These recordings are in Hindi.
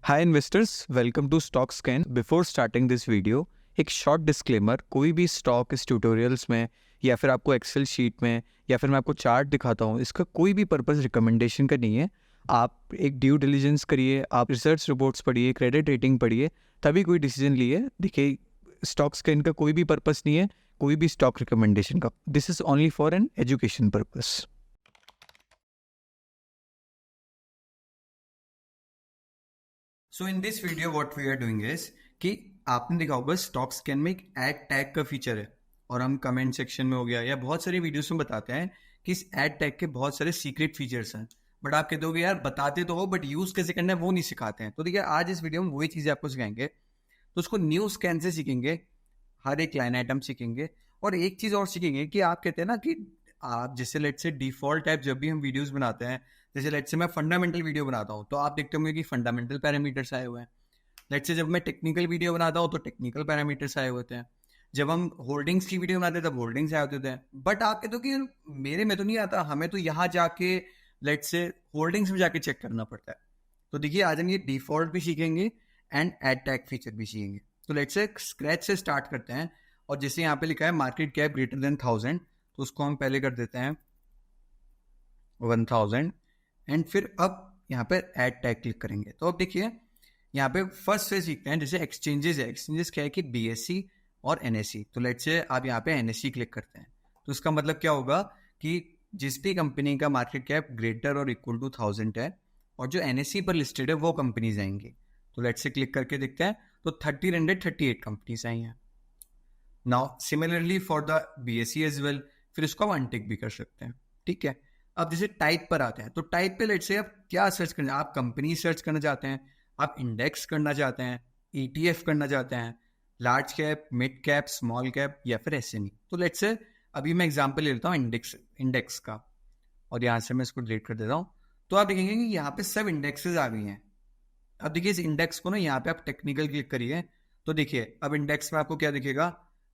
Hi investors, welcome to stock scan. Before starting this video एक शॉर्ट डिस्क्लेमर। कोई भी स्टॉक इस ट्यूटोरियल्स में या फिर आपको एक्सेल शीट में या फिर मैं आपको चार्ट दिखाता हूँ, इसका कोई भी पर्पस रिकमेंडेशन का नहीं है। आप एक ड्यू डिलिजेंस करिए, आप रिसर्च रिपोर्ट्स पढ़िए, क्रेडिट रेटिंग पढ़िए, तभी कोई डिसीजन लिए। देखिए, स्टॉक स्कैन का कोई भी पर्पस नहीं है, कोई भी स्टॉक रिकमेंडेशन का। This is only for an education purpose. So in this video what we are doing is कि आपने देखा होगा स्टॉक स्कैन में एक ऐड टैग का फीचर है, और हम कमेंट सेक्शन में हो गया या बहुत सारी वीडियोस में बताते हैं कि इस ऐड टैग के बहुत सारे सीक्रेट फीचर्स हैं। बट आप कहते हो यार बताते तो हो, बट यूज कैसे करना है वो नहीं सिखाते हैं। तो देखिए, आज इस वीडियो में वही चीजें आपको सिखाएंगे। तो उसको न्यू स्कैन से सीखेंगे, हर एक लाइन आइटम सीखेंगे। और एक चीज और सीखेंगे कि आप कहते हैं ना कि आप जैसे लेट से डिफॉल्ट टाइप जब भी हम वीडियोस बनाते हैं, जैसे लेट से मैं फंडामेंटल वीडियो बनाता हूँ तो आप देखते होंगे कि फंडामेंटल पैरामीटर्स आए हुए हैं। लेट से जब मैं टेक्निकल वीडियो बनाता हूँ तो टेक्निकल पैरामीटर्स आए होते हैं। जब हम होल्डिंग्स की वीडियो बनाते हैं तब होल्डिंग्स आए होते थे। बट आप कहते हो कि मेरे में तो नहीं आता, हमें तो यहाँ जाके लेट से होल्डिंग्स में जाके चेक करना पड़ता है। तो देखिए, आज हम ये डिफॉल्ट भी सीखेंगे एंड एड टैग फीचर भी सीखेंगे। तो लेट से स्क्रैच से स्टार्ट करते हैं। और जैसे यहाँ पे लिखा है मार्केट कैप ग्रेटर देन 1000, तो उसको हम पहले कर देते हैं 1000। एंड फिर अब यहाँ पे ऐड टैग क्लिक करेंगे। तो अब देखिए, यहाँ पे फर्स्ट से सीखते हैं। जैसे एक्सचेंजेस है, एक्सचेंजेस क्या है कि बीएससी और एनएससी। तो लेट से आप यहाँ पे एनएससी क्लिक करते हैं, तो इसका मतलब क्या होगा कि जिस भी कंपनी का मार्केट कैप ग्रेटर और इक्वल टू 1000 है और जो एनएससी पर लिस्टेड है वो कंपनीज आएंगी। तो लेट से क्लिक करके देखते हैं, तो 1338 कंपनीज आई हैं। Now similarly for the BSC as well, फिर इसको हम अनटिक भी कर सकते हैं। ठीक है। अब जैसे टाइप पर आते हैं, तो टाइप पे लेट से आप क्या सर्च करना, आप कंपनी सर्च करना चाहते हैं, आप इंडेक्स करना चाहते हैं, ईटीएफ करना चाहते हैं, large cap, mid cap, small cap या फिर एसएमई। तो लेट से अभी मैं एग्जांपल ले लेता हूँ इंडेक्स का, और यहाँ से मैं इसको डिलीट कर देता हूँ। तो आप देखेंगे कि यहाँ पे सब इंडेक्सेस आ गई हैं। अब देखिए, इस इंडेक्स को ना यहाँ पे आप टेक्निकल क्लिक करिए, तो देखिए अब इंडेक्स में आपको क्या दिखेगा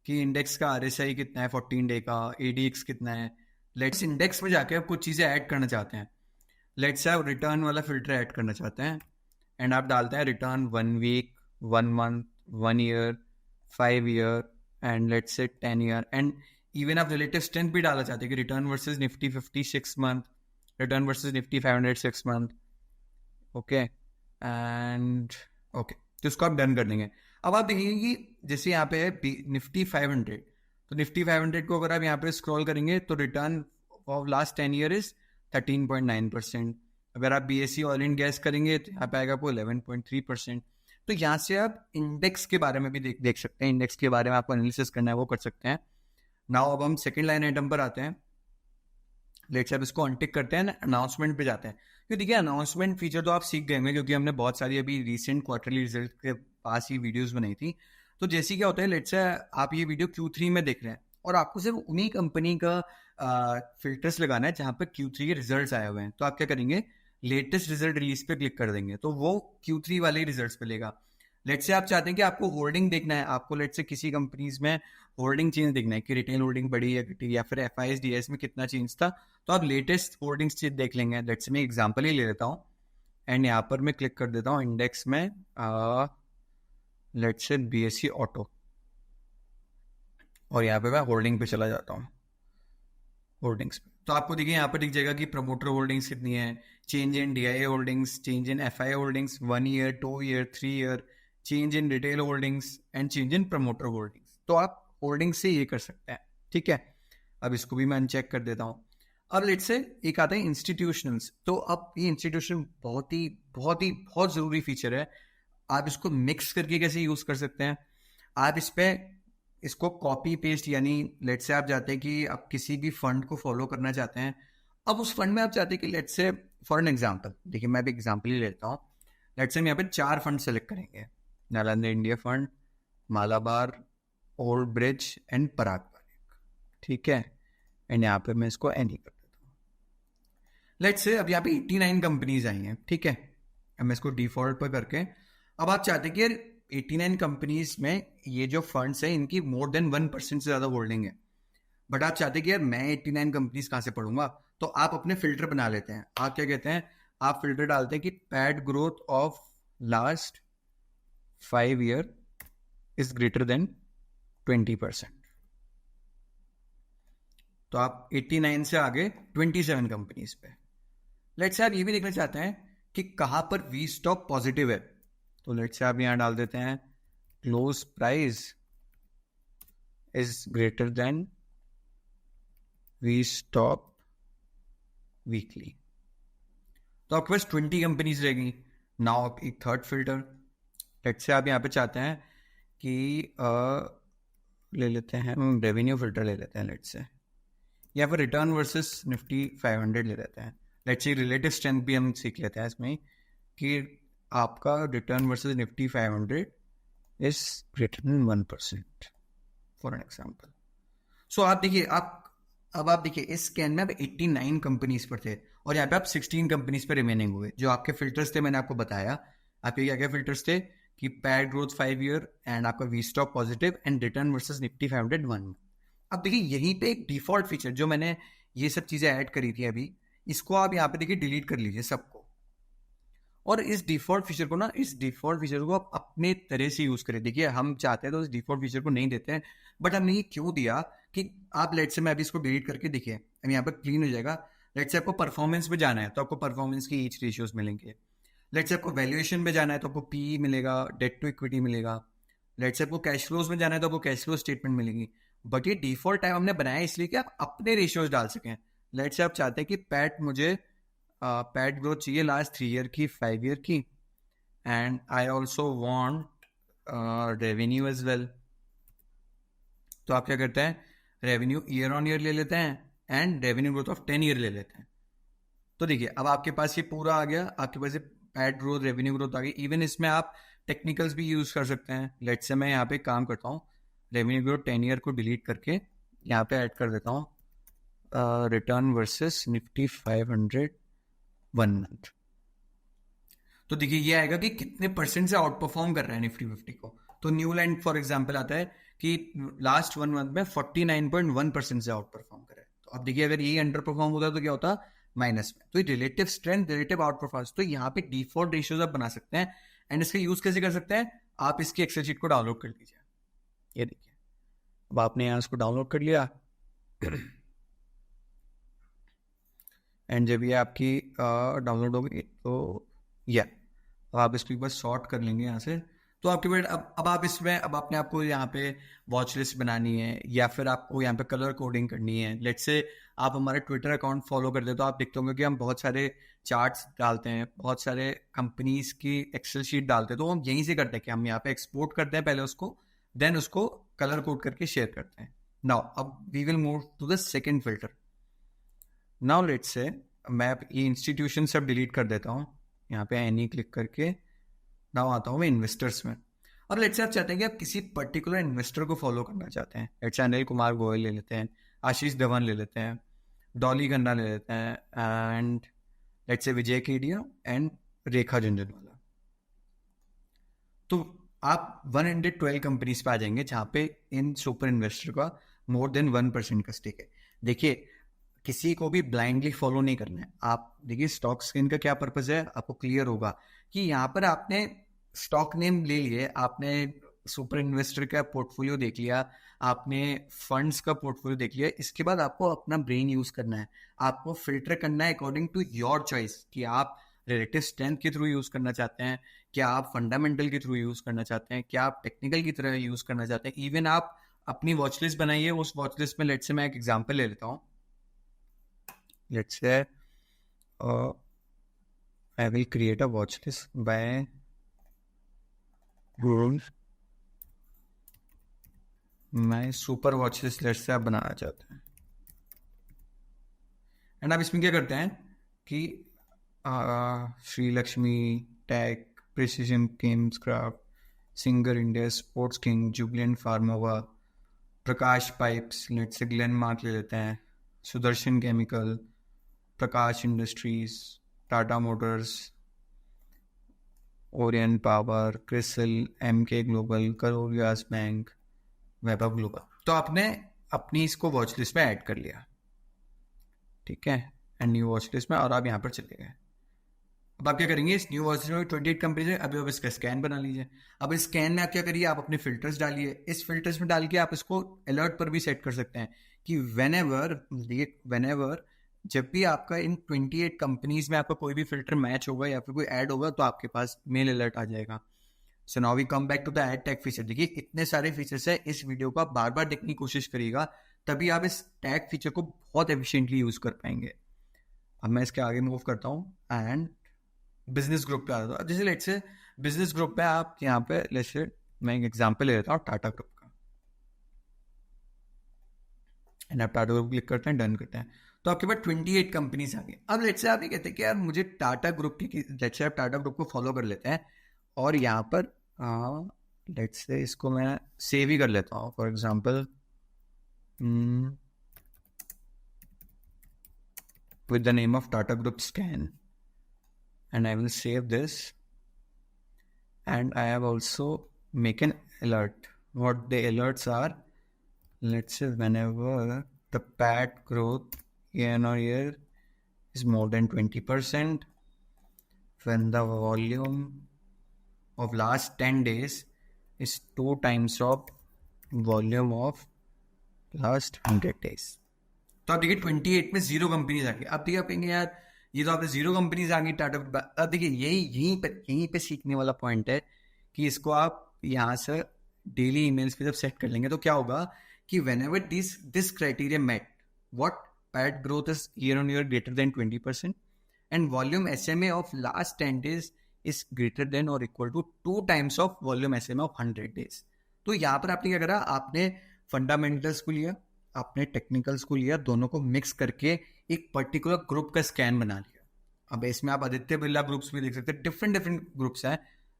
कि इंडेक्स का आरएसआई कितना है 14 डे का, एडीएक्स कितना है। लेट्स इंडेक्स में जाके आप कुछ चीज़ें ऐड करना चाहते हैं। लेट्स से आप रिटर्न वाला फिल्टर ऐड करना चाहते हैं, एंड आप डालते हैं return 1 week, 1 month, 1 year, 5 year, and let's say 10 year. And even आप रिलेटिव स्ट्रेंथ भी डालना चाहते हैं कि return versus Nifty 50 6 month, return versus Nifty 500 6 month. Okay, and okay, तो इसको आप डन कर देंगे। अब आप देखेंगे कि जैसे यहाँ पे है निफ्टी 500, तो निफ्टी 500 को अगर आप यहाँ पे स्क्रॉल करेंगे तो return of last 10 year is 13.9%। अगर आप बीएससी ऑयल एंड गैस करेंगे तो यहाँ पे आएगा आपको 11.3%। तो यहाँ से आप इंडेक्स के बारे में भी देख सकते हैं, इंडेक्स के बारे में आपको एनालिसिस करना है वो कर सकते हैं। नाउ अब हम सेकेंड लाइन आइटम पर आते हैं। लेट्स अब इसको अनटिक करते हैं, अनाउंसमेंट पे जाते हैं। क्योंकि देखिए, अनाउंसमेंट फीचर तो आप सीख गए होंगे क्योंकि हमने बहुत सारी अभी रिसेंट क्वार्टरली रिजल्ट के पास ही वीडियोस बनाई थी। तो जैसे क्या होता है, लेट्स से आप ये वीडियो Q3 में देख रहे हैं और आपको सिर्फ उन्हीं कंपनी का फिल्टर्स लगाना है जहाँ पे Q3 के रिजल्ट आए हुए हैं। तो आप क्या करेंगे, लेटेस्ट रिजल्ट रिलीज पे क्लिक कर देंगे, तो वो Q3 वाले ही रिजल्ट मिलेगा। लेट से आप चाहते हैं कि आपको होल्डिंग देखना है, आपको लेट से किसी कंपनीज में होल्डिंग चेंज देखना है कि रिटेल होल्डिंग बढ़ी या घटी, या फिर FIS-DS में कितना चेंज था, तो आप लेटेस्ट होल्डिंग्स देख लेंगे। लेट से मैं एग्जांपल ही ले लेता हूँ, एंड यहाँ पर मैं क्लिक कर देता हूँ इंडेक्स में, लेट से BSE ऑटो, और यहाँ पे मैं होल्डिंग पे चला जाता हूँ, होल्डिंग्स पे। तो आपको देखिए यहाँ पर दिख जाएगा कि प्रमोटर होल्डिंग्स कितनी है, change in DIA holdings, change in FI holdings 1 year, 2 year, 3 year, change in retail holdings and change in promoter holdings. तो आप होल्डिंग से ये कर सकते हैं। ठीक है, अब इसको भी मैं अनचेक कर देता हूँ। अब लेट से एक आता है इंस्टीट्यूशनल्स। तो अब ये इंस्टीट्यूशन बहुत ज़रूरी फीचर है। आप इसको मिक्स करके कैसे यूज़ कर सकते हैं, आप इस पे इसको कॉपी पेस्ट, यानी लेट से आप चाहते हैं कि आप किसी भी फंड को फॉलो करना चाहते हैं। अब उस फंड में आप चाहते हैं कि लेट से फॉर एन एग्जांपल, देखिए मैं भी एग्जांपल ही लेता हूँ। लेट से हम यहाँ पे 4 फंड सेलेक्ट करेंगे, Nalanda India fund, Malabar, old bridge and Parag Parikh. ठीक है, एंड यहाँ पे मैं इसको एनी कर देता हूँ। लेट से अब यहाँ पे 89 कंपनीज आई हैं। ठीक है, अब मैं इसको डिफॉल्ट पर करके, अब आप चाहते हैं कि यार 89 कंपनीज में ये जो फंड्स हैं इनकी मोर देन 1% से ज़्यादा होल्डिंग है। बट आप चाहते हैं कि यार मैं 89 कंपनीज कहाँ से पढ़ूंगा, तो आप अपने फिल्टर बना लेते हैं। आप क्या कहते हैं, आप फिल्टर डालते हैं कि PAT growth of last 5 year is greater then 20%। तो आप 89 से आगे 27 कंपनीज पे। लेट्स से आप ये भी देखना चाहते हैं कि कहां पर वी स्टॉक पॉजिटिव है, तो लेट्स से आप यहां डाल देते हैं close price is greater than V stop weekly. तो आपके पास 20 कंपनीज रहेगी। नाउ एक थर्ड फिल्टर, लेट्स से आप यहाँ पे चाहते हैं कि ले लेते हैं रेवेन्यू फिल्टर ले लेते हैं। लेट्स से या फिर रिटर्न वर्सेस निफ्टी 500 ले लेते हैं। लेट्स से रिलेटिव स्ट्रेंथ भी हम सीख लेते हैं इसमें कि आपका return versus Nifty 500 is greater than 1% for an example. So आप देखिए, अब आप देखिए इस स्कैन में आप 89 कंपनीज पर थे और यहाँ पे आप 16 कंपनीज पे रिमेनिंग हुए। जो आपके फिल्टर्स थे मैंने आपको बताया। आपके क्या क्या फिल्टर्स थे कि पैड ग्रोथ 5 ईयर एंड आपका V stock positive and return versus Nifty 500 1। अब देखिए यहीं पे एक डिफॉल्ट फीचर जो मैंने ये सब चीजें ऐड करी थी अभी, इसको आप यहाँ पे देखिए डिलीट कर लीजिए सबको। और इस डिफॉल्ट फीचर को आप अपने तरह से यूज करें। देखिए हम चाहते हैं तो इस डिफॉल्ट फीचर को नहीं देते हैं, बट हमने ये क्यों दिया कि आप लेट से मैं अभी इसको डिलीट करके देखिए अब यहाँ पर क्लीन हो जाएगा। लेट से आपको परफॉर्मेंस पे जाना है तो आपको परफॉर्मेंस की ईच रेशियोज मिलेंगे। लेट से आपको वैल्यूएशन पे जाना है तो आपको पी मिलेगा, डेट टू इक्विटी मिलेगा। लेट से आपको कैश फ्लोज में जाना है तो आपको कैश फ्लो स्टेटमेंट मिलेगी। बट ये डिफॉल्ट टाइप हमने बनाया इसलिए कि आप अपने रेशियोज डाल सकें। लेट से आप चाहते हैं कि पैट ग्रोथ चाहिए लास्ट 3 ईयर की, 5 ईयर की, and I also want revenue as well. तो आप क्या करते हैं, रेवेन्यू ईयर ऑन ईयर ले लेते हैं and revenue growth of 10 year ले लेते हैं। तो देखिए अब आपके पास ये पूरा आ गया, आपके पास ये पैट ग्रोथ रेवेन्यू ग्रोथ आ गई। इवन इसमें आप टेक्निकल्स भी यूज कर सकते हैं। लेट से मैं यहाँ पे काम करता हूँ, रेवेन्यू ग्रोथ 10 ईयर को डिलीट करके यहाँ पे ऐड कर देता हूँ रिटर्न वर्सेस निफ्टी 500 1 मंथ। तो देखिए ये आएगा कि कितने परसेंट से आउट परफॉर्म कर रहा है निफ्टी 50 को। तो न्यू लैंड फॉर एग्जांपल आता है कि लास्ट 1 मंथ में 49.1% से आउट परफॉर्म कर रहा है। तो अब देखिए अगर ये अंडर परफॉर्म होता है तो क्या होता माइनस में। तो ये relative strength, relative out performance, तो यहाँ पे डिफॉल्ट रेशियोज आप बना सकते हैं। एंड इसका यूज कैसे कर सकते हैं, आप इसकी एक्सेल शीट को डाउनलोड कर लीजिए। ये देखिए अब आपने यहाँ इसको डाउनलोड कर लिया एंड जब ये आपकी डाउनलोड होगी तो या अब आप इसको एक बार सॉर्ट कर लेंगे यहाँ से। तो आपके पास अब आप इसमें अब अपने आपको यहाँ पे वॉच लिस्ट बनानी है या फिर आपको यहाँ पे कलर कोडिंग करनी है। लेट्स से आप हमारे ट्विटर अकाउंट फॉलो कर ले तो आप देखते होंगे कि हम बहुत सारे चार्ट्स डालते हैं, बहुत सारे कंपनीज की एक्सेल शीट डालते हैं। तो हम यहीं से करते हैं कि हम यहाँ पे एक्सपोर्ट करते हैं पहले उसको, देन उसको कलर कोड करके शेयर करते हैं। नाउ अब we will move to the second filter. Now let's say मैं ये इंस्टीट्यूशन सब डिलीट कर देता हूँ, यहाँ पे एनी क्लिक करके नाउ आता हूँ मैं इन्वेस्टर्स में। और लेट्स से आप चाहते हैं कि आप किसी पर्टिकुलर इन्वेस्टर को फॉलो करना चाहते हैं। लेट्स से अनिल कुमार गोयल ले लेते हैं, आशीष धवन ले लेते हैं, डॉली खन्ना ले लेते हैं, and let's say Vijay Kedia and Rekha Jhunjhunwala. तो आप 112 कंपनीज पे आ जाएंगे जहाँ पे इन सुपर इन्वेस्टर का मोर देन 1% का स्टेक है। देखिए किसी को भी ब्लाइंडली फॉलो नहीं करना है। आप देखिए स्टॉक स्क्रीन का क्या पर्पज है, आपको क्लियर होगा कि यहाँ पर आपने स्टॉक नेम ले लिए, आपने सुपर इन्वेस्टर का पोर्टफोलियो देख लिया, आपने फंड्स का पोर्टफोलियो देख लिया। इसके बाद आपको अपना ब्रेन यूज करना है, आपको फिल्टर करना है अकॉर्डिंग टू योर चॉइस कि आप रिलेटिव स्ट्रेंथ के थ्रू यूज करना चाहते हैं, क्या आप फंडामेंटल के थ्रू यूज करना चाहते हैं, क्या आप टेक्निकल की तरह यूज करना चाहते हैं। इवन आप अपनी वॉच लिस्ट बनाइए, उस वॉच लिस्ट में लेट्स से मैं एक एग्जांपल ले लेता हूँ। Let's say I will create a watch list by Google। मैं super watch list let's say आप बनाना चाहते हैं एंड आप इसमें क्या करते हैं कि Shri Lakshmi tech, precision games craft, singer India, sports king, jubilant Pharmova, Prakash pipes, let's say Glenmark ले लेते हैं, Sudarshan chemical, Prakash industries, Tata motors, Orient power, Crisil, Emkay global, Karur Vysya bank, Vaibhav global. तो आपने अपनी इसको वॉच लिस्ट में ऐड कर लिया, ठीक है, एंड न्यू वॉच लिस्ट में, और आप यहाँ पर चले गए। अब आप क्या करेंगे, इस न्यू वर्जन में 28 कंपनीज है, अभी आप इसका स्कैन बना लीजिए। अब इस स्कैन में आप क्या करिए, आप अपने फिल्टर्स डालिए। इस फिल्टर्स में डाल के आप इसको अलर्ट पर भी सेट कर सकते हैं कि वेनेवर जब भी आपका इन 28 कंपनीज में आपका कोई भी फिल्टर मैच होगा या फिर कोई ऐड होगा तो आपके पास मेल अलर्ट आ जाएगा। So now we come back to the add tag feature. देखिए इतने सारे फीचर्स है, इस वीडियो को आप बार बार देखने की कोशिश करिएगा, तभी आप इस टैग फीचर को बहुत एफिशिएंटली यूज कर पाएंगे। अब मैं इसके आगे मूव करता हूँ एंड बिजनेस ग्रुप पे आ जाता हूँ। जैसे लेट्स से बिजनेस ग्रुप पे आप यहाँ पे लेट्स से मैं एक एग्जांपल ले लेता हूँ टाटा ग्रुप का, एंड आप टाटा ग्रुप क्लिक करते हैं, डन करते हैं, तो आपके पास 28 कंपनीज आ गई। अब लेट्स से आप ये कहते हैं कि यार मुझे टाटा ग्रुप की, लेट्स से आप टाटा ग्रुप को फॉलो कर लेते हैं और यहाँ पर लेट्स से इसको मैं सेव ही कर लेता हूँ for example with the name of Tata Group Scan, and I will save this, and I have also make an alert. What the alerts are, let's say whenever the PAT growth year on year is more than 20%, when the volume of last 10 days is 2 times of volume of last 100 days। तो आप देखिए 28 में 0 कंपनीज आ गई। अब देखिए आप कहेंगे यार ये तो आपने 0 कंपनीज आ गई टाटा। अब देखिए यहीं पे सीखने वाला पॉइंट है कि इसको आप यहाँ से डेली ईमेल्स पे जब सेट कर लेंगे तो क्या होगा कि whenever this criteria met, what PAT growth is year on year greater than 20% and volume SMA of last 10 days is greater than or equal to 2 times of volume SMA of 100 days। तो यहाँ पर आपने क्या करा, आपने फंडामेंटल्स को लिया, आपने टेक्निकल्स को लिया, दोनों को मिक्स करके एक पर्टिकुलर ग्रुप का स्कैन बना लिया। अब इसमें आप आदित्य बिरला ग्रुप्स भी देख सकते हैं, डिफरेंट ग्रुप्स हैं।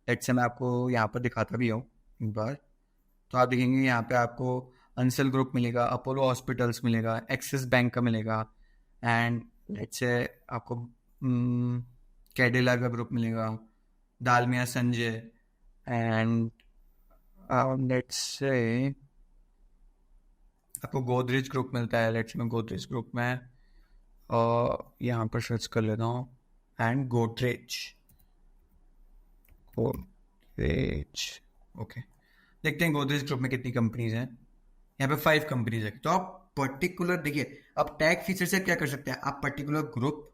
लेट्स से मैं आपको यहाँ पर दिखाता भी हूँ एक बार, तो आप देखेंगे यहाँ पे आपको अंसल ग्रुप मिलेगा, अपोलो हॉस्पिटल्स मिलेगा, एक्सिस बैंक का मिलेगा, एंड लेट्स से आपको कैडिला का ग्रुप मिलेगा, दालमिया संजय, एंड लेट्स से आपको गोदरेज ग्रुप मिलता है। लेट्स मैं गोदरेज ग्रुप में यहाँ पर सर्च कर लेता हूँ, एंड गोदरेज ओके, देखते हैं गोदरेज ग्रुप में कितनी कंपनीज हैं। यहाँ पे 5 कंपनीज है। तो आप पर्टिकुलर देखिए, अब टैग फीचर से क्या कर सकते हैं, आप particular group,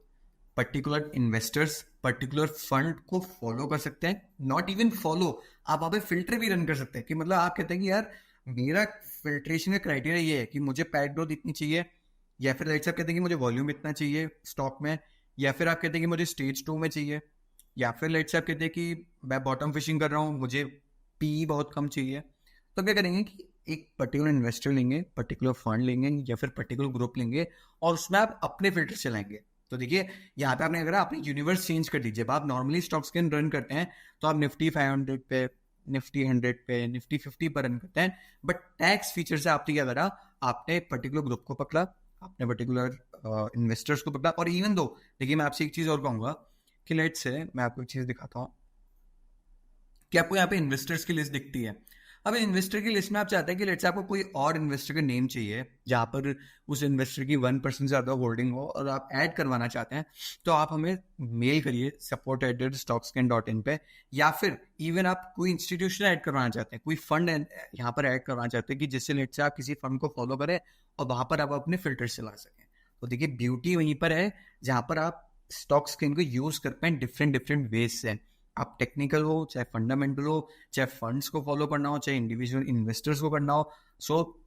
particular investors, particular fund को फॉलो कर सकते हैं। नॉट इवन फॉलो, आप वहाँ पे फिल्टर भी रन कर सकते हैं कि मतलब आप कहते हैं कि यार मेरा फिल्ट्रेशन का क्राइटेरिया ये है कि मुझे पैट ग्रोथ इतनी चाहिए, या फिर लाइक आप कहते हैं कि मुझे वॉल्यूम इतना चाहिए स्टॉक में, या फिर आप कहते हैं कि मुझे स्टेज 2 में चाहिए, या फिर लाइक आप कहते हैं कि मैं बॉटम फिशिंग कर रहा हूँ, मुझे पी बहुत कम चाहिए। तो क्या करेंगे कि एक पर्टिकुलर इन्वेस्टर लेंगे, पर्टिकुलर फंड लेंगे या फिर पर्टिकुलर ग्रुप लेंगे और उसमें आप अपने फिल्टर चलाएंगे। तो देखिए यहाँ पे आपने अगर अपनी यूनिवर्स चेंज कर दीजिए, आप नॉर्मली स्टॉक स्कैन रन करते हैं तो आप निफ्टी 500 पे, निफ्टी 100 पे, निफ्टी 50 पर रन करते हैं, बट टैक्स फीचर से आपने क्या करा, आपने पर्टिकुलर ग्रुप को पकड़ा, आपने पर्टिकुलर इन्वेस्टर्स को पकड़ा। और इवन दो देखिए मैं आपसे एक चीज और कहूंगा कि लेट्स से मैं आपको एक चीज दिखाता हूँ कि आपको यहाँ पे इन्वेस्टर्स की लिस्ट दिखती है। अब इन्वेस्टर की लिस्ट में आप चाहते हैं कि लेट्स आपको कोई और इन्वेस्टर का नेम चाहिए जहाँ पर उस इन्वेस्टर की 1% से ज़्यादा होल्डिंग हो और आप ऐड करवाना चाहते हैं, तो आप हमें मेल करिए support@stockscan.in पे, या फिर इवन आप कोई इंस्टीट्यूशन ऐड करवाना चाहते हैं, कोई फंड यहाँ पर ऐड करवाना चाहते हैं कि जिससे लेट्स आप किसी फंड को फॉलो करें और वहाँ पर आप अपने फिल्टर चला सकें। तो देखिए ब्यूटी वहीं पर है जहाँ पर आप स्टॉक स्कैन को यूज़ कर पाए डिफरेंट वेज से। आप टेक्निकल हो, चाहे फंडामेंटल हो, चाहे फंड्स को फॉलो करना हो, चाहे इंडिविजुअल इन्वेस्टर्स को करना हो, सो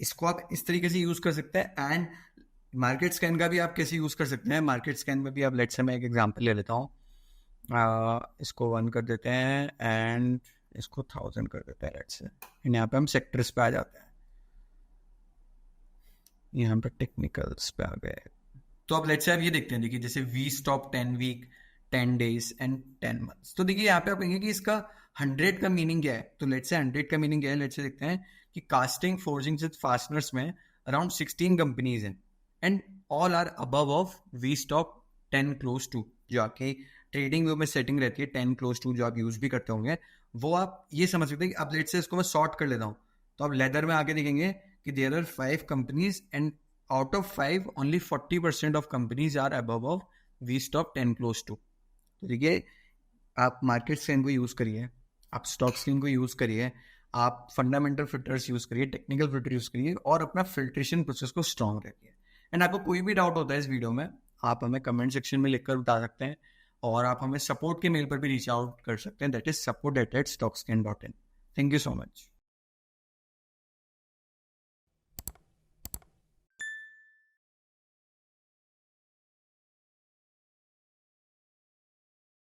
इसको आप इस तरीके से यूज कर सकते हैं। एंड मार्केट स्कैन का भी आप कैसे यूज कर सकते हैं, मार्केट स्कैन में भी आप लेट्स से मैं एक एग्जांपल ले लेता हूँ, इसको 1 कर देते हैं एंड इसको 1000 कर देते हैं लेट्स से, यहाँ पे हम सेक्टर्स पे आ जाते हैं, यहाँ पे टेक्निकल्स पे आ गए। तो अब लेट्स से आप ये देखते हैं, देखिए जैसे V stop 10 week, 10 days and 10 months। तो देखिए यहाँ पे आप कहेंगे कि इसका 100 का मीनिंग क्या है। तो लेट्स से 100 का मीनिंग क्या है, लेट्स से देखते हैं कि कास्टिंग, फोर्जिंग विद फास्टनर्स में अराउंड 16 कंपनीज हैं and all are above of V stock 10 close to, जो आपकी ट्रेडिंग व्यू में सेटिंग रहती है 10 close to, जो आप यूज भी करते होंगे, वो आप ये समझ सकते हैं कि अब लेट्स से इसको मैं सॉर्ट कर लेता हूँ। तो अब लेदर में आके देखेंगे कि there are 5 companies and out of 5 only 40% of companies are above of V stock 10 close to। तो देखिए, आप मार्केट स्कैन को यूज़ करिए, आप स्टॉक स्कैन को यूज़ करिए, आप फंडामेंटल फिल्टर्स यूज़ करिए, टेक्निकल फिल्टर यूज़ करिए और अपना फिल्ट्रेशन प्रोसेस को स्ट्रॉन्ग रखिए। एंड आपको कोई भी डाउट होता है इस वीडियो में, आप हमें कमेंट सेक्शन में लिखकर बता सकते हैं और आप हमें सपोर्ट के मेल पर भी रीच आउट कर सकते हैं, that is support@stockscan.in। Thank you so much.